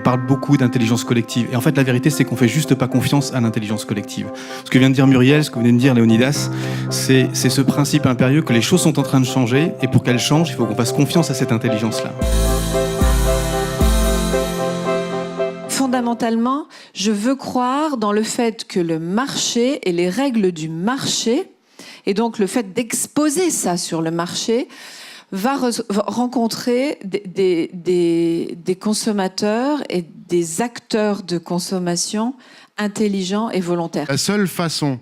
parle beaucoup d'intelligence collective. Et en fait, la vérité, c'est qu'on fait juste pas confiance à l'intelligence collective. Ce que vient de dire Muriel, ce que venait de dire Léonidas, c'est ce principe impérieux que les choses sont en train de changer, et pour qu'elles changent, il faut qu'on fasse confiance à cette intelligence-là. Fondamentalement, je veux croire dans le fait que le marché et les règles du marché, et donc le fait d'exposer ça sur le marché, va rencontrer des consommateurs et des acteurs de consommation intelligents et volontaires. La seule façon,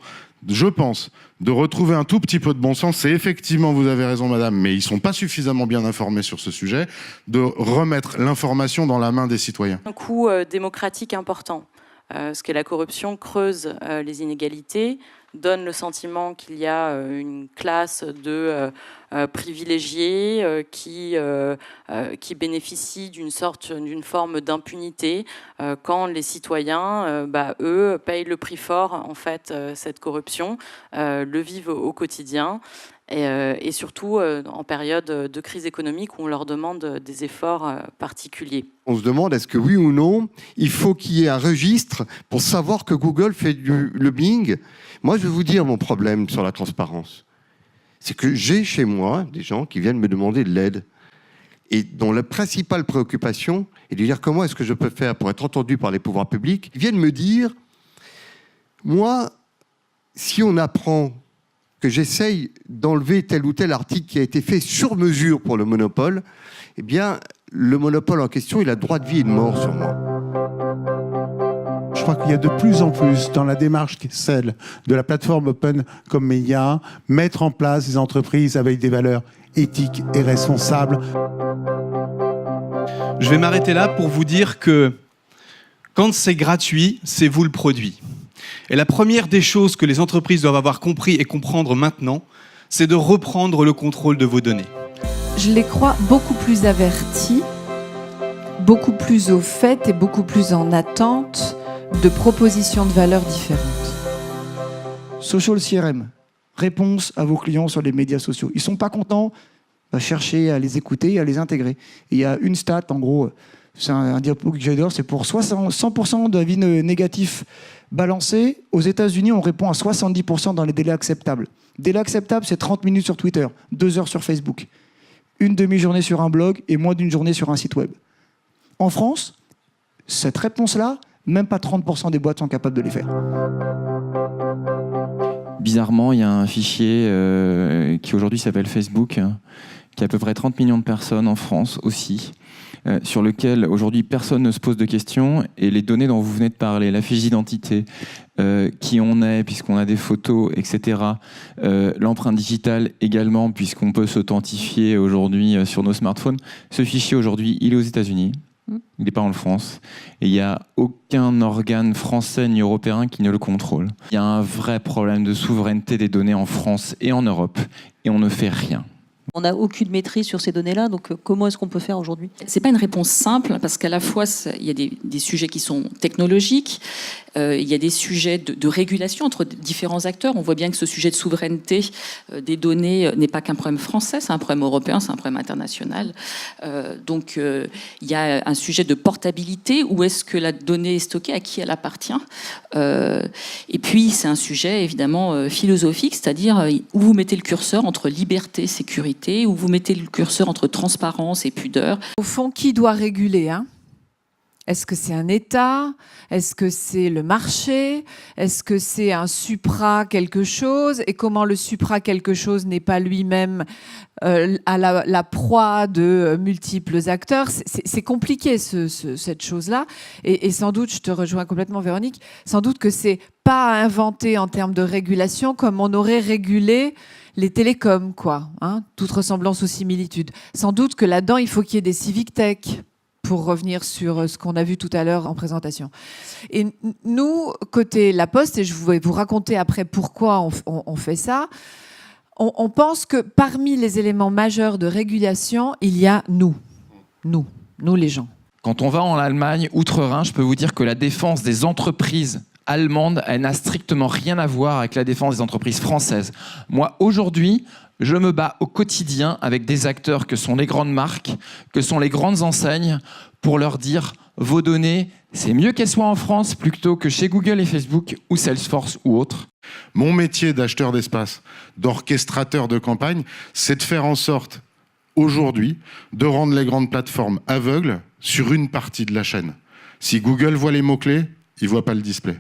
je pense, de retrouver un tout petit peu de bon sens, c'est effectivement, vous avez raison madame, mais ils ne sont pas suffisamment bien informés sur ce sujet, de remettre l'information dans la main des citoyens. Un coût démocratique important. Ce qu'est la corruption creuse les inégalités, donne le sentiment qu'il y a une classe de privilégiés qui bénéficient d'une forme d'impunité quand les citoyens, eux, payent le prix fort, en fait, cette corruption, le vivent au quotidien. Et surtout en période de crise économique où on leur demande des efforts particuliers. On se demande, est-ce que oui ou non, il faut qu'il y ait un registre pour savoir que Google fait du lobbying. Moi, je vais vous dire mon problème sur la transparence. C'est que j'ai chez moi des gens qui viennent me demander de l'aide et dont la principale préoccupation est de dire comment est-ce que je peux faire pour être entendu par les pouvoirs publics. Ils viennent me dire, moi, si on apprend que j'essaye d'enlever tel ou tel article qui a été fait sur mesure pour le monopole, eh bien, le monopole en question, il a droit de vie et de mort sur moi. Je crois qu'il y a de plus en plus, dans la démarche qui est celle de la plateforme Open comme Media, mettre en place des entreprises avec des valeurs éthiques et responsables. Je vais m'arrêter là pour vous dire que quand c'est gratuit, c'est vous le produit. Et la première des choses que les entreprises doivent avoir compris et comprendre maintenant, c'est de reprendre le contrôle de vos données. Je les crois beaucoup plus avertis, beaucoup plus au fait et beaucoup plus en attente de propositions de valeurs différentes. Social CRM, réponse à vos clients sur les médias sociaux. Ils ne sont pas contents, chercher à les écouter et à les intégrer. Et il y a une stat, en gros, c'est un diapo que j'adore, c'est pour 100% d'avis négatifs balancés. Aux États-Unis, on répond à 70% dans les délais acceptables. Délai acceptable, c'est 30 minutes sur Twitter, 2 heures sur Facebook, une demi-journée sur un blog et moins d'une journée sur un site web. En France, cette réponse-là, même pas 30% des boîtes sont capables de les faire. Bizarrement, il y a un fichier qui aujourd'hui s'appelle Facebook, qui a à peu près 30 millions de personnes en France aussi, sur lequel aujourd'hui personne ne se pose de questions, et les données dont vous venez de parler, la fiche d'identité, qui on est puisqu'on a des photos, etc. L'empreinte digitale également puisqu'on peut s'authentifier aujourd'hui sur nos smartphones. Ce fichier aujourd'hui, il est aux États-Unis. Il n'est pas en France. Et il n'y a aucun organe français ni européen qui ne le contrôle. Il y a un vrai problème de souveraineté des données en France et en Europe. Et on ne fait rien. On n'a aucune maîtrise sur ces données-là, donc comment est-ce qu'on peut faire aujourd'hui? C'est pas une réponse simple, parce qu'à la fois, il y a des sujets qui sont technologiques, il y a des sujets de régulation entre différents acteurs. On voit bien que ce sujet de souveraineté des données n'est pas qu'un problème français, c'est un problème européen, c'est un problème international. Donc il y a un sujet de portabilité, où est-ce que la donnée est stockée, à qui elle appartient. Et puis c'est un sujet évidemment philosophique, c'est-à-dire où vous mettez le curseur entre liberté et sécurité, où vous mettez le curseur entre transparence et pudeur. Au fond, qui doit réguler, hein ? Est-ce que c'est un État? Est-ce que c'est le marché? Est-ce que c'est un supra quelque chose? Et comment le supra quelque chose n'est pas lui-même à la proie de multiples acteurs? C'est compliqué cette chose-là. Et sans doute, je te rejoins complètement Véronique, sans doute que c'est pas à inventer en termes de régulation comme on aurait régulé les télécoms, quoi, hein, toute ressemblance aux similitudes. Sans doute que là-dedans, il faut qu'il y ait des civic tech, pour revenir sur ce qu'on a vu tout à l'heure en présentation. Et nous, côté La Poste, et je vais vous raconter après pourquoi on fait ça, on pense que parmi les éléments majeurs de régulation, il y a nous les gens. Quand on va en Allemagne, outre-Rhin, je peux vous dire que la défense des entreprises allemandes, elle n'a strictement rien à voir avec la défense des entreprises françaises. Moi, aujourd'hui, je me bats au quotidien avec des acteurs que sont les grandes marques, que sont les grandes enseignes, pour leur dire vos données, c'est mieux qu'elles soient en France plutôt que chez Google et Facebook ou Salesforce ou autres. Mon métier d'acheteur d'espace, d'orchestrateur de campagne, c'est de faire en sorte, aujourd'hui, de rendre les grandes plateformes aveugles sur une partie de la chaîne. Si Google voit les mots-clés, il ne voit pas le display.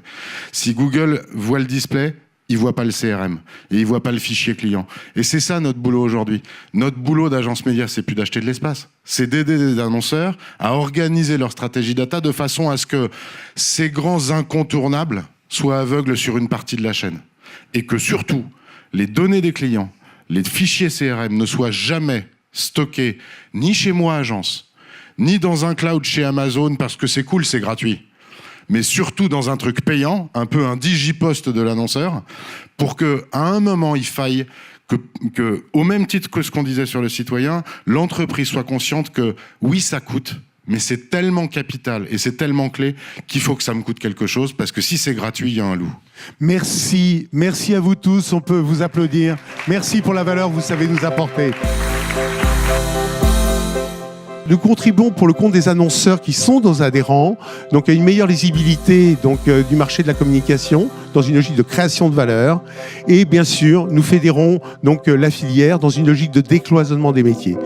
Si Google voit le display, il ne voit pas le CRM et il ne voit pas le fichier client. Et c'est ça notre boulot aujourd'hui. Notre boulot d'agence média, c'est plus d'acheter de l'espace. C'est d'aider les annonceurs à organiser leur stratégie data de façon à ce que ces grands incontournables soient aveugles sur une partie de la chaîne. Et que surtout, les données des clients, les fichiers CRM ne soient jamais stockés ni chez moi, agence, ni dans un cloud chez Amazon parce que c'est cool, c'est gratuit. Mais surtout dans un truc payant, un peu un digipost de l'annonceur, pour qu'à un moment, il faille que, au même titre que ce qu'on disait sur le citoyen, l'entreprise soit consciente que oui, ça coûte, mais c'est tellement capital et c'est tellement clé qu'il faut que ça me coûte quelque chose, parce que si c'est gratuit, il y a un loup. Merci, merci à vous tous, on peut vous applaudir. Merci pour la valeur que vous savez nous apporter. Nous contribuons pour le compte des annonceurs qui sont nos adhérents, donc à une meilleure lisibilité du marché de la communication, dans une logique de création de valeur. Et bien sûr, nous fédérons la filière dans une logique de décloisonnement des métiers.